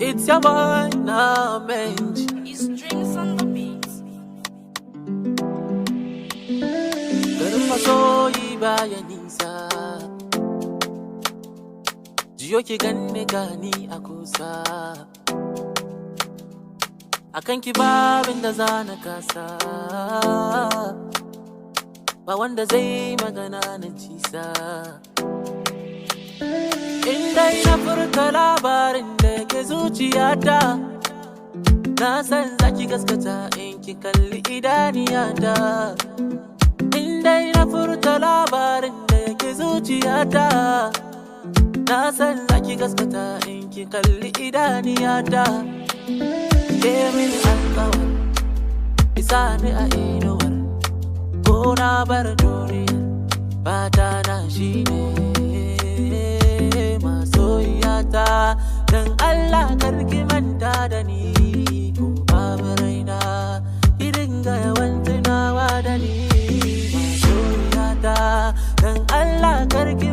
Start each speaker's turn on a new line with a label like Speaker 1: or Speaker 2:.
Speaker 1: It's your boy, now, man.
Speaker 2: His dreams on the beat.
Speaker 1: Garin masoyi baya nisa, jiyo ki ganni gani a kusa, akan ki babin da zana kasa, ba wanda zai magana na cisa. Indai na furta labarin da yake zuciyata, na san zaki gaskata in ki kalli idaniyata. Indai na furta labarin da yake zuciyata, na san zaki gaskata in ki kalli idaniyata. Ke min alƙawar, isa ni a inuwar, ko na bar duniya, fata na shine masoyiyata. Dan Allah karki manta da ni, ko babu raina, ki dinga yawan tunawa da ni masoyiyata. Dan Allah karki